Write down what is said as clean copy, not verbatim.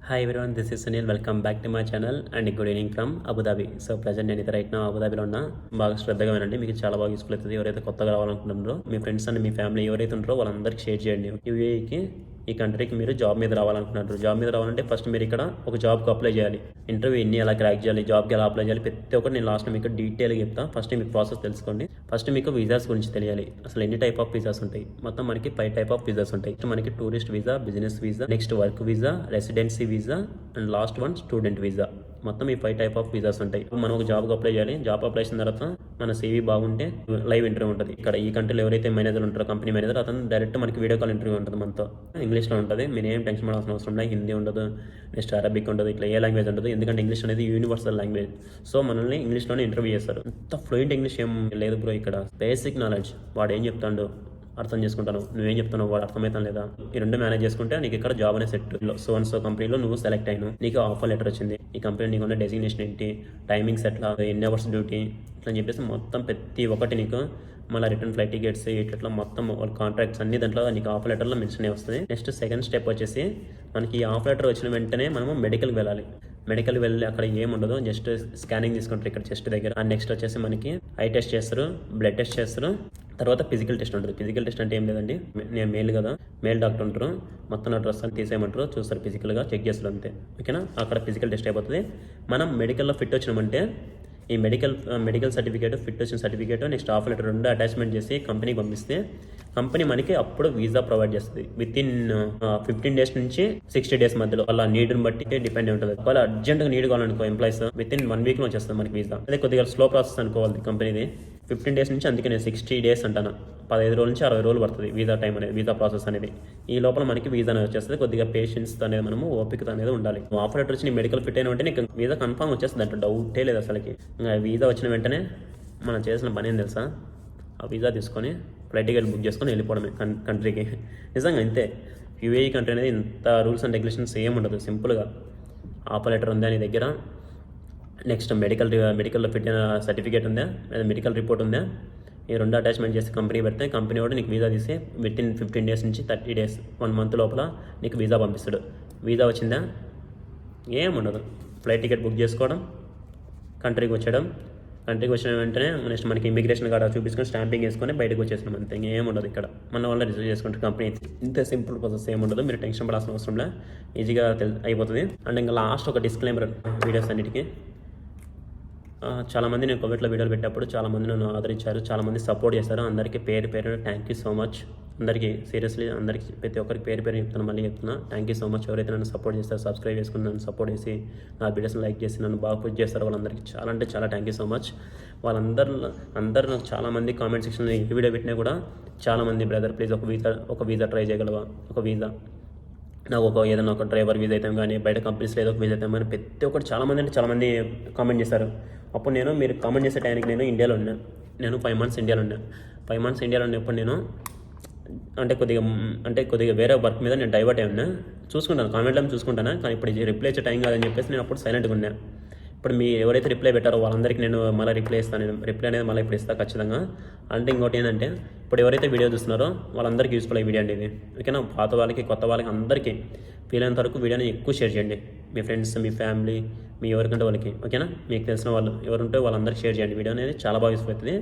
Hi everyone, this is Sunil. Welcome back to my channel and good evening from Abu Dhabi. So present నేను right నా అబుదాబిలో ఉన్నా. బాగా శ్రద్ధగా వినండి, మీకు చాలా బాగా యూస్ఫుల్ అవుతుంది. ఎవరైతే కొత్తగా రావాలనుకుంటున్నారో మీ ఫ్రెండ్స్ అండ్ మీ ఫ్యామిలీ ఎవరైతే ఉంటారో వాళ్ళందరికీ షేర్ చేయండి. యూఏఈకి ఈ కంట్రీకి మీరు జాబ్ మీద రావాలనుకుంటున్నారు. జాబ్ మీద రావాలంటే ఫస్ట్ మీరు ఇక్కడ ఒక జాబ్కి అప్లై చేయాలి. ఇంటర్వ్యూ ఎన్ని ఎలా క్రాక్ చేయాలి, జాబ్కి ఎలా అప్లై చేయాలి, ప్రతి ఒక్కటి నేను లాస్ట్ మీకు డీటెయిల్గా చెప్తాను. ఫస్ట్ మీకు ప్రాసెస్ తెలుసుకోండి. ఫస్ట్ మీకు వీసాస్ గురించి తెలియాలి. అసలు ఎన్ని టైప్ ఆఫ్ వీసాస్ ఉంటాయి. మొత్తం మనకి 5 టైప్ ఆఫ్ వీసాస్ ఉంటాయి. మనకి tourist visa, business visa, next work visa, residency visa and last one student visa. మొత్తం ఈ 5 టైప్ ఆఫ్ వీసాస్ ఉంటాయి. మనం ఒక జాబ్కి అప్లై చేయాలి. జాబ్ అప్లై చేసిన తర్వాత మన CV బాగుంటే లైవ్ ఇంటర్వ్యూ ఉంటుంది. ఇక్కడ ఈ కంట్రీలో ఎవరైతే మేనేజర్ ఉంటారో, కంపెనీ మేనేజర్, అతను డైరెక్ట్ మనకి వీడియో కాల్ ఇంటర్వ్యూ ఉంటుంది. మనతో ఇంగ్లీష్లో ఉంటుంది. మీరు ఏం టెన్షన్ పడాల్సిన అవసరం లేదు. హిందీ ఉండదు, నెక్స్ట్ అరబిక్ ఉండదు, ఇట్లా ఏ లాంగ్వేజ్ ఉండదు. ఎందుకంటే ఇంగ్లీష్ అనేది యూనివర్సల్ లాంగ్వేజ్. సో మనల్ని ఇంగ్లీష్లోనే ఇంటర్వ్యూ చేస్తారు. అంత ఫ్లూయెంట్ ఇంగ్లీష్ ఏం లేదు బ్రో. ఇక్కడ బేసిక్ నాలెడ్జ్, వాడు ఏం చెప్తాడు అర్థం చేసుకుంటాను, నువ్వేం చెప్తున్నావు వాడు అర్థమవుతాను లేదా, ఈ రెండు మేనేజ్ చేసుకుంటే నీకు ఇక్కడ జాబ్ అనే సెట్. సో కంపెనీలో నువ్వు సెలెక్ట్ అయినావు, నీకు ఆఫర్ లెటర్ వచ్చింది, ఈ కంపెనీ నీకు ఉన్న డెసిగ్నేషన్ ఏంటి, టైమింగ్స్ ఎట్లా, ఎన్ని అవర్స్ డ్యూటీ ఇట్లా అని చెప్పేసి మొత్తం ప్రతి ఒక్కటి నీకు, మళ్ళీ రిటర్న్ ఫ్లైట్ టికెట్స్ ఇట్లా మొత్తం వాళ్ళ కాంట్రాక్ట్స్ అన్ని దాంట్లో నీకు ఆఫర్ లెటర్లో మెన్షన్ వస్తుంది. నెక్స్ట్ సెకండ్ స్టెప్ వచ్చేసి మనకి ఈ ఆఫర్ లెటర్ వచ్చిన వెంటనే మనము మెడికల్కి వెళ్ళాలి. మెడికల్ వెళ్ళి అక్కడ ఏముండదు, జస్ట్ స్కానింగ్ తీసుకుంటారు ఇక్కడ చెస్ట్ దగ్గర. అండ్ నెక్స్ట్ వచ్చేసి మనకి ఐ టెస్ట్ చేస్తారు, బ్లడ్ టెస్ట్ చేస్తారు, తర్వాత ఫిజికల్ టెస్ట్ ఉంటుంది. ఫిజికల్ టెస్ట్ అంటే ఏం లేదండి, నేను మేల్ కదా, మేల్ డాక్టర్ ఉంటారు, మొత్తం నా డ్రెస్ అని తీసేయమంటారు, చూస్తారు, ఫిజికల్గా చెక్ చేస్తారు అంతే. ఓకేనా, అక్కడ ఫిజికల్ టెస్ట్ అయిపోతుంది. మనం మెడికల్లో ఫిట్ వచ్చినామంటే ఈ మెడికల్ సర్టిఫికేట్, ఫిట్ వచ్చిన సర్టిఫికేట్, నెక్స్ట్ ఆఫర్ లెటర్ రెండు అటాచ్మెంట్ చేసి కంపెనీకి పంపిస్తే కంపెనీ మనకి అప్పుడు వీసా ప్రొవైడ్ చేస్తుంది. విత్ ఇన్ 15 డేస్ నుంచి 60 డేస్ మధ్యలో వాళ్ళ నీడ్ని బట్టి డిపెండ్ ఉంటుంది. వాళ్ళు అర్జెంట్గా నీడ్ కావాలనుకో ఎంప్లాయీస్, విత్ ఇన్ 1 వీక్లో వచ్చేస్తుంది మనకి వీసా. అదే కొద్దిగా స్లో ప్రాసెస్ అనుకోవాలి కంపెనీది. 15 డేస్ నుంచి, అందుకే నేను 60 డేస్ అంటాను, 15 రోజుల నుంచి 60 రోజులు పడుతుంది వీసా టైం అనేది, వీసా ప్రాసెస్ అనేది. ఈ లోపల మనకి వీసా అనేది వచ్చేస్తుంది. కొద్దిగా పేషెన్స్ అనేది, మనము ఓపిక అనేది ఉండాలి. ఆఫర్ లెటర్ వచ్చి మెడికల్ ఫిట్ అయిన వెంటనే నీకు వీసా కన్ఫర్మ్ వచ్చేస్తుంది అంటే డౌటే లేదు అసలుకి. వీసా వచ్చిన వెంటనే మనం చేసిన పని ఏం తెలుసా, ఆ వీసా తీసుకొని ఫ్లైట్ టికెట్ బుక్ చేసుకొని వెళ్ళిపోవడమే కంట్రీకి. నిజంగా అంతే. యూఏఈ కంట్రీ అనేది ఇంత రూల్స్ అండ్ రెగ్యులేషన్స్ ఏం ఉండదు. సింపుల్గా ఆఫర్ లెటర్ ఉందా నీ దగ్గర, నెక్స్ట్ మెడికల్లో ఫిట్ అయిన సర్టిఫికేట్ ఉందా, లేదా మెడికల్ రిపోర్ట్ ఉందా, ఈ రెండు అటాచ్మెంట్ చేసి కంపెనీ పెడితే కంపెనీ వాడు నీకు వీసా తీసి విత్ ఇన్ 15 డేస్ నుంచి 30 డేస్ 1 మంత్ లోపల నీకు వీసా పంపిస్తాడు. వీసా వచ్చిందా ఏముండదు, ఫ్లైట్ టికెట్ బుక్ చేసుకోవడం, కంట్రీకి వచ్చిన వెంటనే నెక్స్ట్ మనకి ఇమిగ్రేషన్ కార్డు చూపించుకొని స్టాంపింగ్ వేసుకొని బయటకు వచ్చేసినాం అంతే. ఏముండదు ఇక్కడ, మన వల్ల రిసీవ్ చేసుకుంటారు కంపెనీ. ఇంత సింపుల్ ప్రాసెస్ ఏముండదు, మీరు టెన్షన్ పడాల్సిన అవసరం లేదు, ఈజీగా అయిపోతుంది. అండ్ ఇంకా లాస్ట్ ఒక డిస్క్లైమర్ వీడియోస్ అన్నిటికీ. చాలామంది నేను కోవిడ్లో వీడియోలు పెట్టినప్పుడు చాలామంది నన్ను ఆదరించారు, చాలామంది సపోర్ట్ చేశారు. అందరికీ పేరు థ్యాంక్ యూ సో మచ్. అందరికీ సీరియస్లీ అందరికీ ప్రతి ఒక్కరికి పేరు చెప్తున్నా, మళ్ళీ చెప్తున్నా, థ్యాంక్ యూ సో మచ్. ఎవరైతే నన్ను సపోర్ట్ చేస్తారో, సబ్స్క్రైబ్ చేసుకుని నన్ను సపోర్ట్ చేసి నా వీడియోస్ని లైక్ చేసి నన్ను బాగా పుష్ చేస్తారు, వాళ్ళందరికీ చాలా అంటే చాలా థ్యాంక్ యూ సో మచ్. అందరూ నాకు చాలామంది కామెంట్ సెక్షన్లో ఈ వీడియో పెట్టినా కూడా చాలామంది, బ్రదర్ ప్లీజ్ ఒక వీసా ట్రై చేయగలవా, ఒక వీసా నాకు ఏదైనా ఒక డ్రైవర్ వీసా అయితే కానీ, బయట కంపెనీస్లో ఏదో ఒక వీసా అయితే కానీ, ప్రతి ఒక్కటి చాలామంది కామెంట్ చేశారు. అప్పుడు మీరు కామెంట్ చేసే టైంకి నేను ఇండియాలో ఉన్నా. నేను 5 మంత్స్ ఇండియాలో ఉన్నా. 5 మంత్స్ ఇండియాలో ఉన్నప్పుడు నేను కొద్దిగా వేరే వర్క్ మీద నేను డైవర్ట్ అయి ఉన్నా. చూసుకుంటాను, కామెంట్లో చూసుకుంటాను, కానీ ఇప్పుడు రిప్లై ఇచ్చే టైం కాదని చెప్పేసి నేను అప్పుడు సైలెంట్గా ఉన్నా. ఇప్పుడు మీరు ఎవరైతే రిప్లై పెట్టారో వాళ్ళందరికీ నేను మళ్ళీ రిప్లై ఇస్తాను. నేను రిప్లై అనేది మళ్ళీ ఇప్పుడు ఇస్తాను ఖచ్చితంగా. అంటే ఇంకోటి ఏంటంటే, ఇప్పుడు ఎవరైతే వీడియో చూస్తున్నారో వాళ్ళందరికీ యూస్ఫుల్ అయ్యే వీడియో అండి ఇది. ఓకేనా, పాత వాళ్ళకి కొత్త వాళ్ళకి అందరికీ వీలైనంత వరకు వీడియోని ఎక్కువ షేర్ చేయండి. మీ ఫ్రెండ్స్, మీ ఫ్యామిలీ, మీ ఎవరికంటే వాళ్ళకి. ఓకేనా, మీకు తెలిసిన వాళ్ళు ఎవరుంటే వాళ్ళందరికీ షేర్ చేయండి. వీడియో అనేది చాలా బాగా యూస్ఫుల్ అవుతుంది.